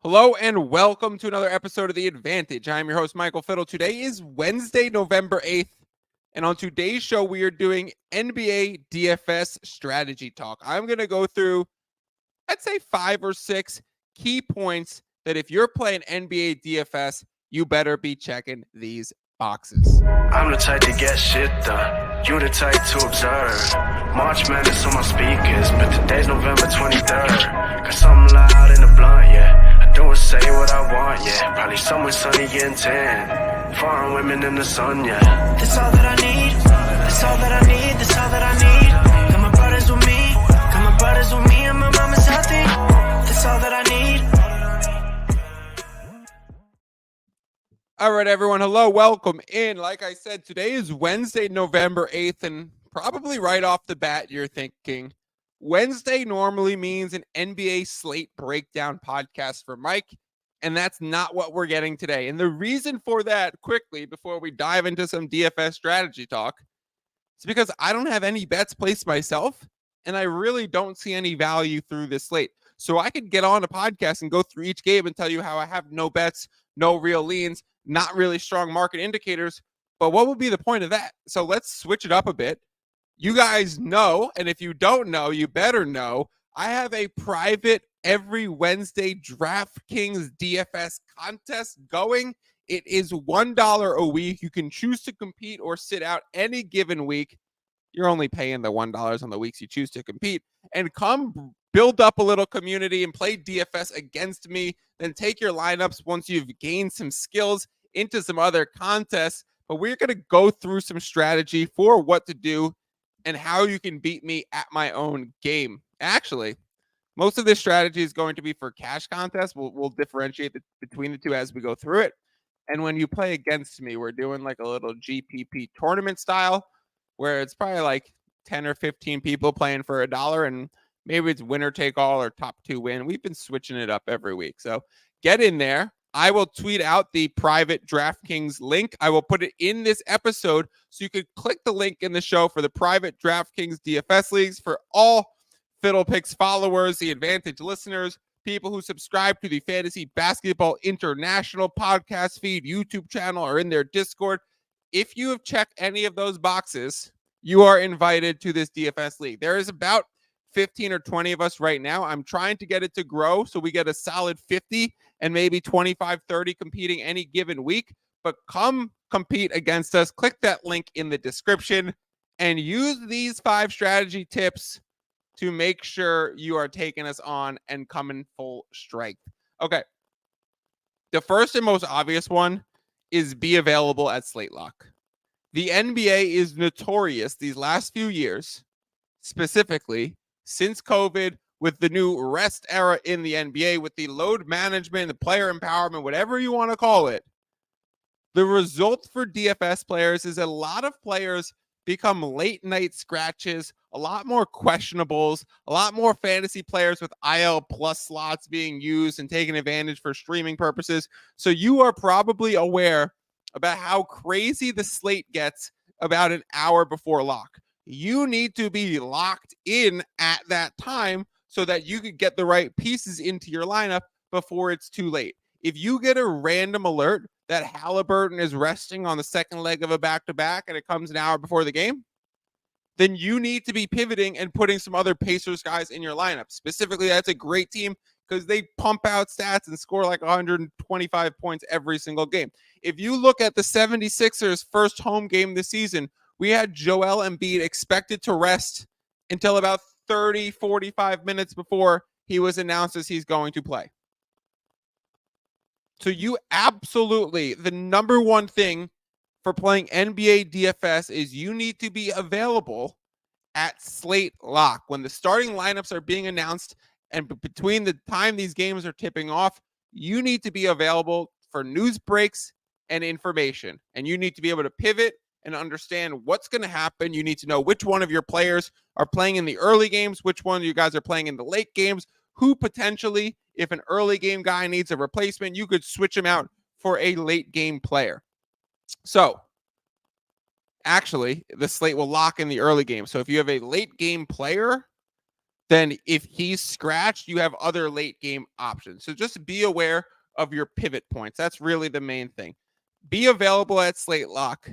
Hello and welcome to another episode of The Advantage. I'm your host, Michael Fiddle. Today is Wednesday, November 8th, and on today's show, we are doing NBA DFS strategy talk. I'm going to go through, I'd say, 5 or 6 key points that if you're playing NBA DFS, you better be checking these boxes. I'm the type to get shit done. You the type to observe. March Madness on my speakers, but today's November 23rd. Got something loud in the blunt, yeah. I don't say what I want, yeah. Probably somewhere sunny getting tan. Foreign women in the sun, yeah. That's all that I need. That's all that I need. That's all that I need. Got my brothers with me. Got my brothers with me, and my mama's healthy. That's all that I need. All right, everyone. Hello. Welcome in. Like I said, today is Wednesday, November 8th, and probably right off the bat, you're thinking, Wednesday normally means an NBA slate breakdown podcast for Mike, and that's not what we're getting today. And the reason for that, quickly, before we dive into some DFS strategy talk, is because I don't have any bets placed myself, and I really don't see any value through this slate. So I could get on a podcast and go through each game and tell you how I have no bets, no real leans, not really strong market indicators. But what would be the point of that? So let's switch it up a bit. You guys know, and if you don't know, you better know, I have a private every Wednesday DraftKings DFS contest going. It is $1 a week. You can choose to compete or sit out any given week. You're only paying the $1 on the weeks you choose to compete. And come build up a little community and play DFS against me. Then take your lineups once you've gained some skills into some other contests. But we're going to go through some strategy for what to do and how you can beat me at my own game. Actually, most of this strategy is going to be for cash contests. We'll differentiate between the two as we go through it. And when you play against me, we're doing like a little GPP tournament style where it's probably like 10 or 15 people playing for $1, and maybe it's winner take all or top 2 win. We've been switching it up every week. So get in there. I will tweet out the private DraftKings link. I will put it in this episode so you could click the link in the show for the private DraftKings DFS leagues for all Fiddle Picks followers, the Advantage listeners, people who subscribe to the Fantasy Basketball International podcast feed, YouTube channel, or in their Discord. If you have checked any of those boxes, you are invited to this DFS league. There is about 15 or 20 of us right now. I'm trying to get it to grow so we get a solid 50 and maybe 25, 30 competing any given week. But come compete against us. Click that link in the description and use these 5 strategy tips to make sure you are taking us on and coming full strength. Okay. The first and most obvious one is be available at Slate Lock. The NBA is notorious these last few years, specifically since COVID, with the new rest era in the NBA, with the load management, the player empowerment, whatever you want to call it. The result for DFS players is a lot of players become late night scratches, a lot more questionables, a lot more fantasy players with IL plus slots being used and taken advantage for streaming purposes. So you are probably aware about how crazy the slate gets about an hour before lock. You need to be locked in at that time so that you could get the right pieces into your lineup before it's too late. If you get a random alert that Halliburton is resting on the second leg of a back-to-back and it comes an hour before the game, then you need to be pivoting and putting some other Pacers guys in your lineup. Specifically, that's a great team because they pump out stats and score like 125 points every single game. If you look at the 76ers' first home game this season, we had Joel Embiid expected to rest until about 30, 45 minutes before he was announced as he's going to play. So you absolutely, the number one thing for playing NBA DFS is you need to be available at Slate Lock. When the starting lineups are being announced and between the time these games are tipping off, you need to be available for news breaks and information. And you need to be able to pivot and understand what's going to happen. You need to know which one of your players are playing in the early games, which one of you guys are playing in the late games, who potentially, if an early game guy needs a replacement, you could switch him out for a late game player. So actually, the slate will lock in the early game. So if you have a late game player, then if he's scratched, you have other late game options. So just be aware of your pivot points. That's really the main thing. Be available at Slate Lock.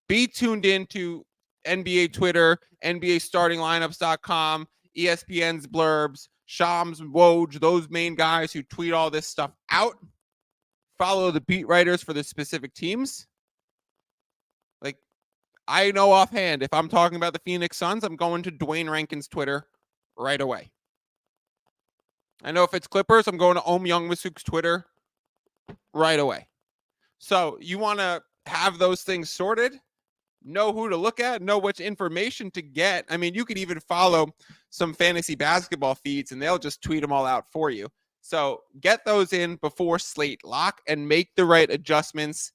Be tuned in to NBA Twitter, NBA starting lineups.com, ESPN's blurbs, Shams, Woj, those main guys who tweet all this stuff out. Follow the beat writers for the specific teams. Like, I know offhand, if I'm talking about the Phoenix Suns, I'm going to Dwayne Rankin's Twitter right away. I know if it's Clippers, I'm going to Om Youngmisuk's Twitter right away. So you want to have those things sorted, know who to look at, know which information to get. I mean, you could even follow some fantasy basketball feeds and they'll just tweet them all out for you. So get those in before Slate Lock and make the right adjustments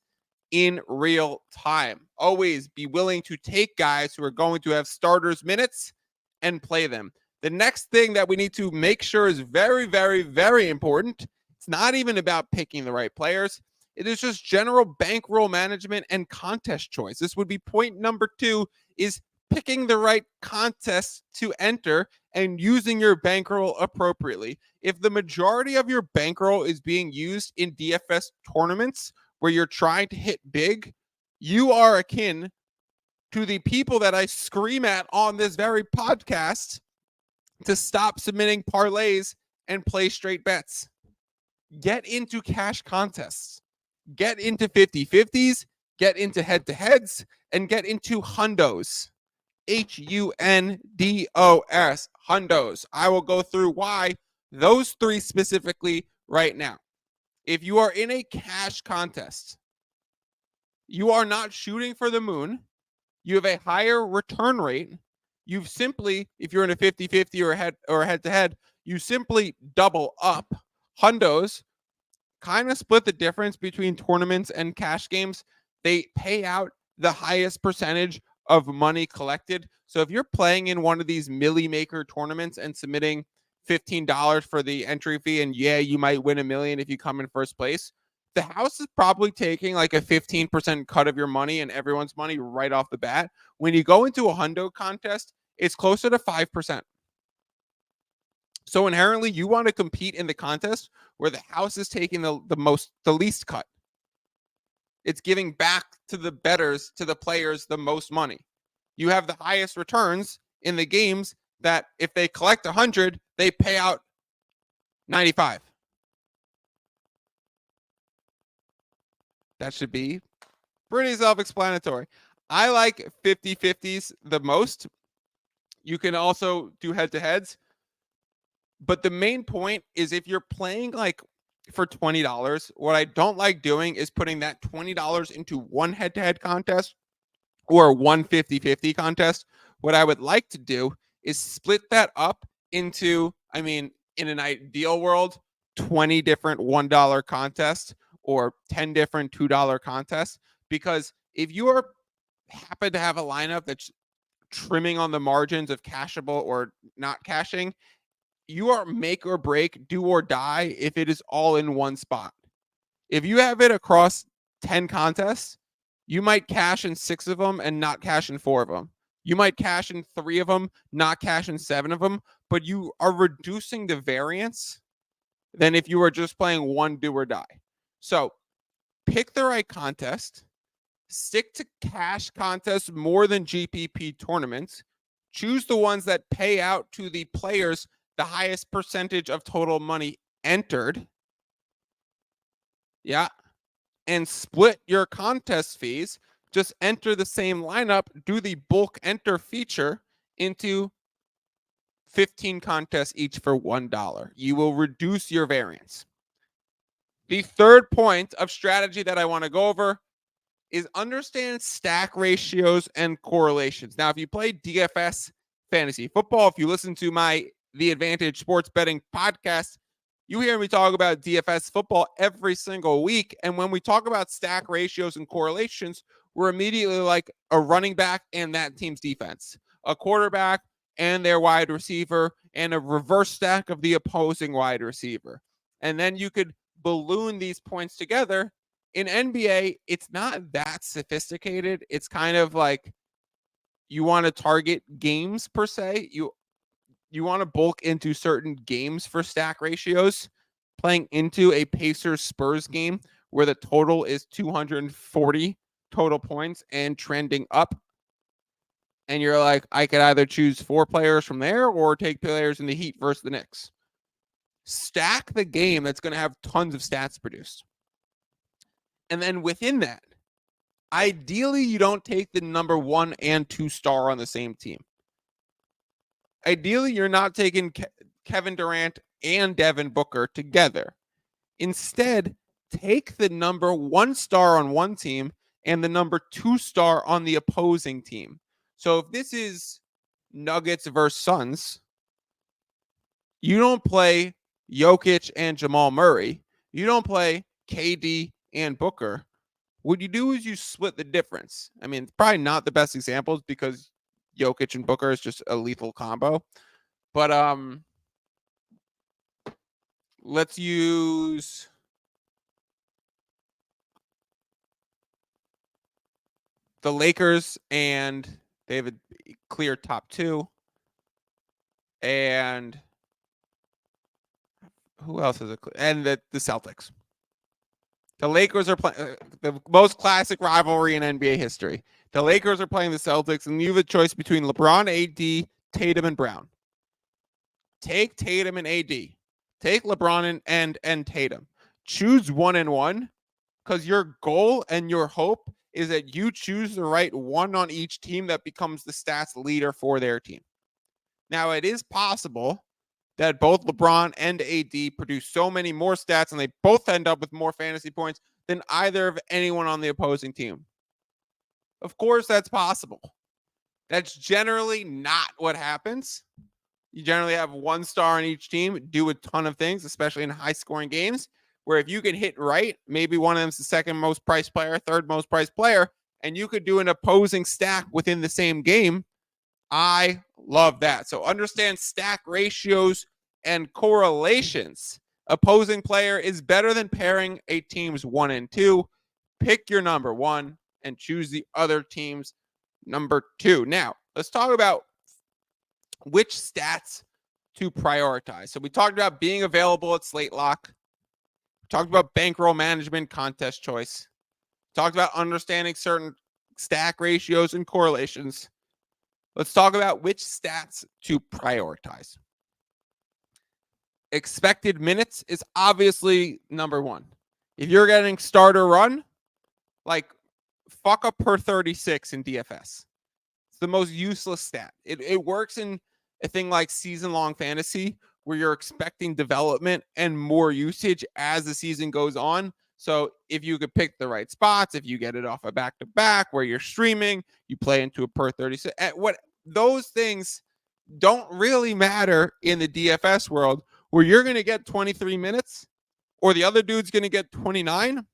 in real time. Always be willing to take guys who are going to have starters minutes and play them. The next thing that we need to make sure is very, very, very important. It's not even about picking the right players. It is just general bankroll management and contest choice. This would be point number 2, is picking the right contest to enter and using your bankroll appropriately. If the majority of your bankroll is being used in DFS tournaments where you're trying to hit big, you are akin to the people that I scream at on this very podcast to stop submitting parlays and play straight bets. Get into cash contests. Get into 50-50s, get into head-to-heads, and get into hundos. Hundos. Hundos. I will go through why those 3 specifically right now. If you are in a cash contest, you are not shooting for the moon. You have a higher return rate. You've simply, if you're in a 50-50 or head-to-head, you simply double up. Hundos kind of split the difference between tournaments and cash games. They pay out the highest percentage of money collected. So if you're playing in one of these Millie Maker tournaments and submitting $15 for the entry fee, and yeah, you might win $1 million if you come in first place, the house is probably taking like a 15% cut of your money and everyone's money right off the bat. When you go into a hundo contest, it's closer to 5%. So inherently, you want to compete in the contest where the house is taking the least cut. It's giving back to the bettors, to the players, the most money. You have the highest returns in the games that if they collect 100, they pay out 95. That should be pretty self-explanatory. I like 50-50s the most. You can also do head-to-heads. But the main point is if you're playing like for $20, what I don't like doing is putting that $20 into one head-to-head contest or one 50-50 contest. What I would like to do is split that up into, I mean, in an ideal world, 20 different $1 contests or 10 different $2 contests. Because if you are happen to have a lineup that's trimming on the margins of cashable or not cashing, you are make or break, do or die if it is all in one spot. If you have it across 10 contests, you might cash in 6 of them and not cash in 4 of them. You might cash in 3 of them, not cash in 7 of them, but you are reducing the variance than if you were just playing one do or die. So pick the right contest, stick to cash contests more than GPP tournaments, choose the ones that pay out to the players the highest percentage of total money entered. Yeah. And split your contest fees. Just enter the same lineup, do the bulk enter feature into 15 contests each for $1. You will reduce your variance. The third point of strategy that I want to go over is understand stack ratios and correlations. Now, if you play DFS fantasy football, if you listen to my The Advantage Sports Betting podcast, you hear me talk about DFS football every single week. And when we talk about stack ratios and correlations, we're immediately like a running back and that team's defense, a quarterback and their wide receiver, and a reverse stack of the opposing wide receiver. And then you could balloon these points together. In NBA, it's not that sophisticated. It's kind of like you want to target games per se. you want to bulk into certain games for stack ratios, playing into a Pacers Spurs game where the total is 240 total points and trending up. And you're like, I could either choose 4 players from there or take players in the Heat versus the Knicks. Stack the game that's going to have tons of stats produced. And then within that, ideally, you don't take the number 1 and 2 star on the same team. Ideally, you're not taking Kevin Durant and Devin Booker together. Instead, take the number 1 star on one team and the number 2 star on the opposing team. So if this is Nuggets versus Suns, you don't play Jokic and Jamal Murray. You don't play KD and Booker. What you do is you split the difference. I mean, it's probably not the best examples because Jokic and Booker is just a lethal combo. But let's use the Lakers, and they have a clear top 2. And who else is and the Celtics. The Lakers are playing the most classic rivalry in NBA history. The Lakers are playing the Celtics, and you have a choice between LeBron, AD, Tatum, and Brown. Take Tatum and AD. Take LeBron and Tatum. Choose 1 and 1, because your goal and your hope is that you choose the right one on each team that becomes the stats leader for their team. Now, it is possible that both LeBron and AD produce so many more stats and they both end up with more fantasy points than either of anyone on the opposing team. Of course, that's possible. That's generally not what happens. You generally have 1 star on each team, do a ton of things, especially in high-scoring games, where if you can hit right, maybe one of them's the second most priced player, third most priced player, and you could do an opposing stack within the same game. I love that. So understand stack ratios and correlations. Opposing player is better than pairing a team's 1 and 2. Pick your number 1 and choose the other team's number 2. Now, let's talk about which stats to prioritize. So we talked about being available at Slate Lock. We talked about bankroll management, contest choice. We talked about understanding certain stack ratios and correlations. Let's talk about which stats to prioritize. Expected minutes is obviously number 1. If you're getting starter run, like fuck up per 36 in DFS. It's the most useless stat. It works in a thing like season-long fantasy where you're expecting development and more usage as the season goes on. So if you could pick the right spots, if you get it off a back-to-back where you're streaming, you play into a per 36. Those things don't really matter in the DFS world where you're going to get 23 minutes or the other dude's going to get 29.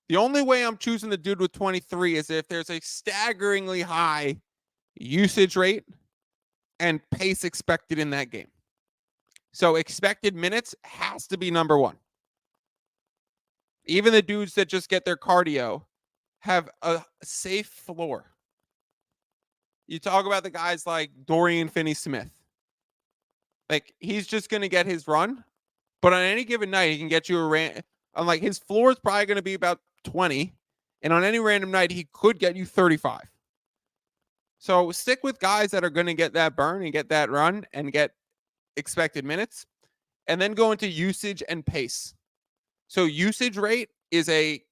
The only way I'm choosing the dude with 23 is if there's a staggeringly high usage rate and pace expected in that game. So expected minutes has to be number 1. Even the dudes that just get their cardio have a safe floor. You talk about the guys like Dorian Finney-Smith. Like, he's just going to get his run, but on any given night, he can get you a random. Like, his floor is probably going to be about 20, and on any random night, he could get you 35. So stick with guys that are going to get that burn and get that run and get expected minutes, and then go into usage and pace. So usage rate is a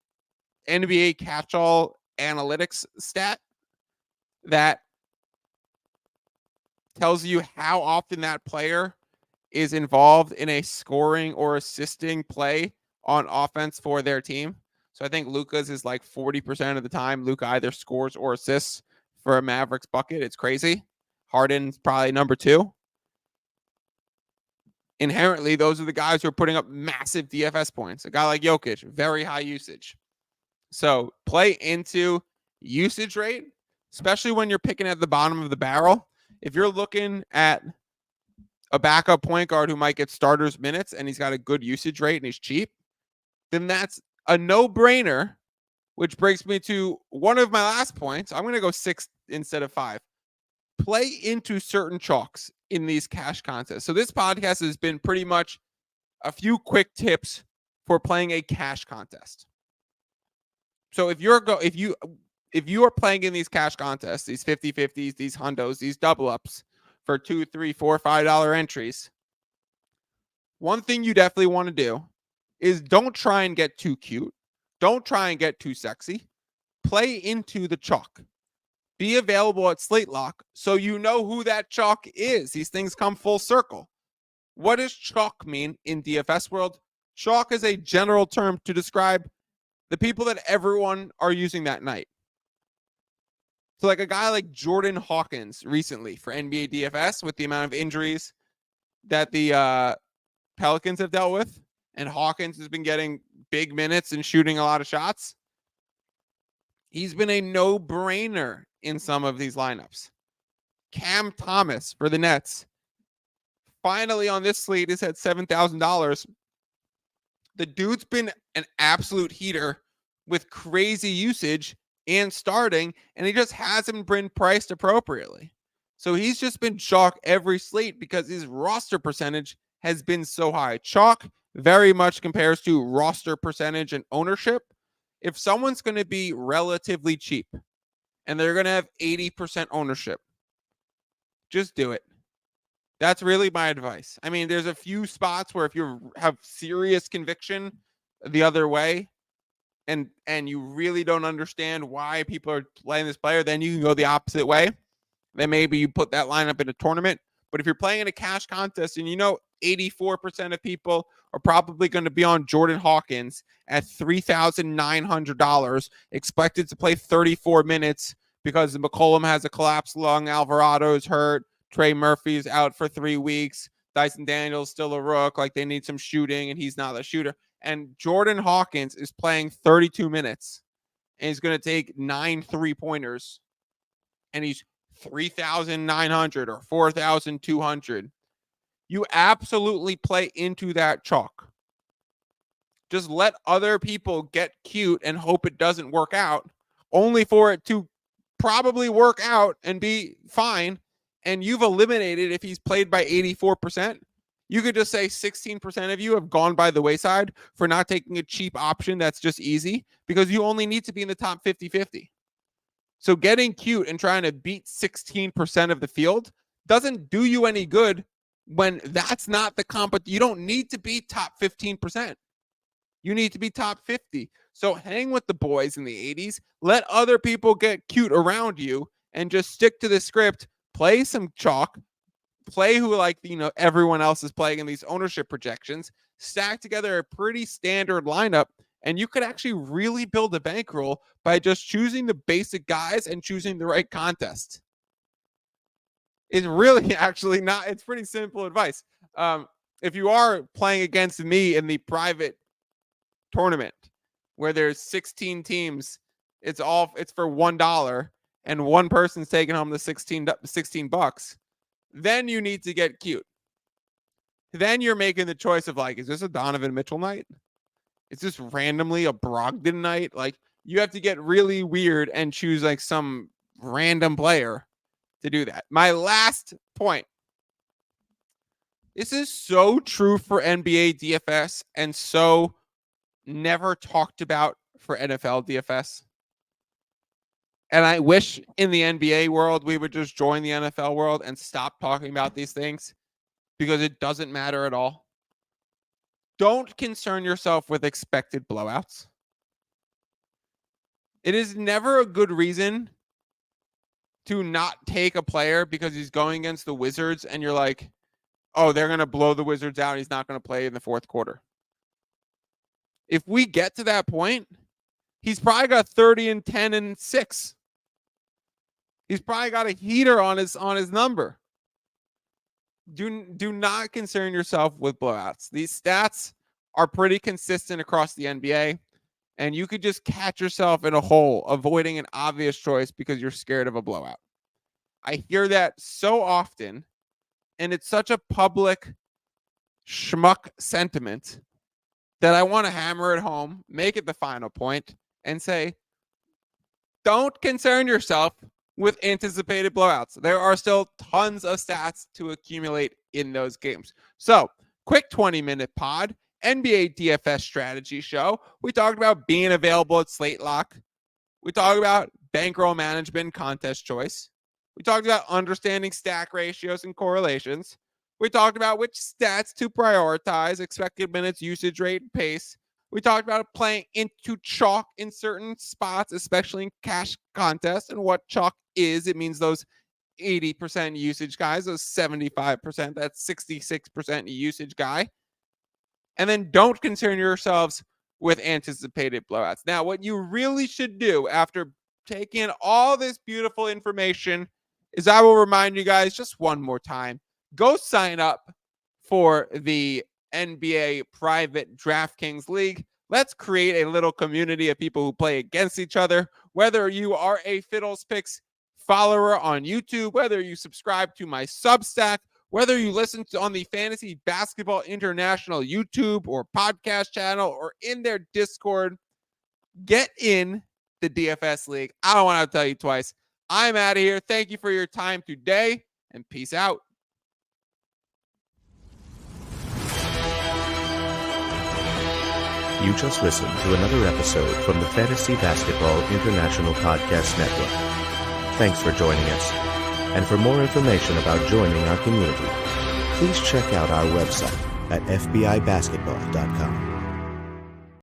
NBA catch-all analytics stat that tells you how often that player is involved in a scoring or assisting play on offense for their team. So I think Luka's is like 40% of the time Luka either scores or assists for a Mavericks bucket. It's crazy. Harden's probably number 2. Inherently, those are the guys who are putting up massive DFS points. A guy like Jokic, very high usage. So play into usage rate, especially when you're picking at the bottom of the barrel. If you're looking at a backup point guard who might get starters minutes and he's got a good usage rate and he's cheap, then that's a no-brainer, which brings me to one of my last points. I'm going to go 6 instead of 5. play into certain chalks in these cash contests. So this podcast has been pretty much a few quick tips for playing a cash contest. So if you are playing in these cash contests, these 50-50s, these hundos, these double ups for $2, $3, $4, $5 entries, one thing you definitely want to do is don't try and get too cute. Don't try and get too sexy. Play into the chalk. Be available at Slate Lock so you know who that chalk is. These things come full circle. What does chalk mean in DFS world? Chalk is a general term to describe the people that everyone are using that night. So like a guy like Jordan Hawkins recently for NBA DFS with the amount of injuries that the Pelicans have dealt with, and Hawkins has been getting big minutes and shooting a lot of shots. He's been a no-brainer in some of these lineups. Cam Thomas for the Nets. Finally on this slate is at $7,000. The dude's been an absolute heater with crazy usage and starting, and he just hasn't been priced appropriately. So he's just been chalk every slate because his roster percentage has been so high. Chalk very much compares to roster percentage and ownership. If someone's going to be relatively cheap and they're going to have 80% ownership, just do it. That's really my advice. I mean, there's a few spots where if you have serious conviction the other way and you really don't understand why people are playing this player, then you can go the opposite way. Then maybe you put that lineup in a tournament. But if you're playing in a cash contest and you know 84% of people are probably going to be on Jordan Hawkins at $3,900, expected to play 34 minutes because McCollum has a collapsed lung, Alvarado's hurt, Trey Murphy's out for 3 weeks, Dyson Daniels still a rook, like they need some shooting and he's not a shooter. And Jordan Hawkins is playing 32 minutes and he's going to take 9 3-pointers and he's 3,900 or 4,200. You absolutely play into that chalk. Just let other people get cute and hope it doesn't work out, only for it to probably work out and be fine. And you've eliminated, if he's played by 84%, you could just say 16% of you have gone by the wayside for not taking a cheap option that's just easy because you only need to be in the top 50-50. So getting cute and trying to beat 16% of the field doesn't do you any good when that's not the comp. You don't need to be top 15%. You need to be top 50. So hang with the boys in the 80s. Let other people get cute around you and just stick to the script. Play some chalk. Play who everyone else is playing in these ownership projections. Stack together a pretty standard lineup. And you could actually really build a bankroll by just choosing the basic guys and choosing the right contest. It's really actually not, it's pretty simple advice. If you are playing against me in the private tournament where there's 16 teams, it's for $1 and one person's taking home the 16 bucks, then you need to get cute. Then you're making the choice of is this a Donovan Mitchell night? Is this randomly a Brogdon night? You have to get really weird and choose some random player to do that. My last point. This is so true for NBA DFS and so never talked about for NFL DFS. And I wish in the NBA world we would just join the NFL world and stop talking about these things because it doesn't matter at all. Don't concern yourself with expected blowouts. It is never a good reason to not take a player because he's going against the Wizards and you're like, oh, they're going to blow the Wizards out. He's not going to play in the fourth quarter. If we get to that point, he's probably got 30 and 10 and 6. He's probably got a heater on his number. Do not concern yourself with blowouts. These stats are pretty consistent across the NBA, and you could just catch yourself in a hole avoiding an obvious choice because you're scared of a blowout. I hear that so often, and it's such a public schmuck sentiment that I want to hammer it home, make it the final point, and say, don't concern yourself with anticipated blowouts. There are still tons of stats to accumulate in those games. So, quick 20-minute pod, NBA DFS strategy show. We talked about being available at Slate Lock. We talked about bankroll management, contest choice. We talked about understanding stack ratios and correlations. We talked about which stats to prioritize, expected minutes, usage rate, and pace. We talked about playing into chalk in certain spots, especially in cash contests, and what chalk is. It means those 80% usage guys, those 75%, that's 66% usage guy. And then don't concern yourselves with anticipated blowouts. Now, what you really should do after taking in all this beautiful information is I will remind you guys just one more time, go sign up for the NBA private DraftKings League. Let's create a little community of people who play against each other. Whether you are a Fiddles Picks follower on YouTube, whether you subscribe to my Substack, whether you listen to on the Fantasy Basketball International YouTube or podcast channel or in their Discord, get in the DFS League. I don't want to tell you twice. I'm out of here. Thank you for your time today, and peace out. You just listened to another episode from the Fantasy Basketball International Podcast Network. Thanks for joining us. And for more information about joining our community, please check out our website at fbibasketball.com.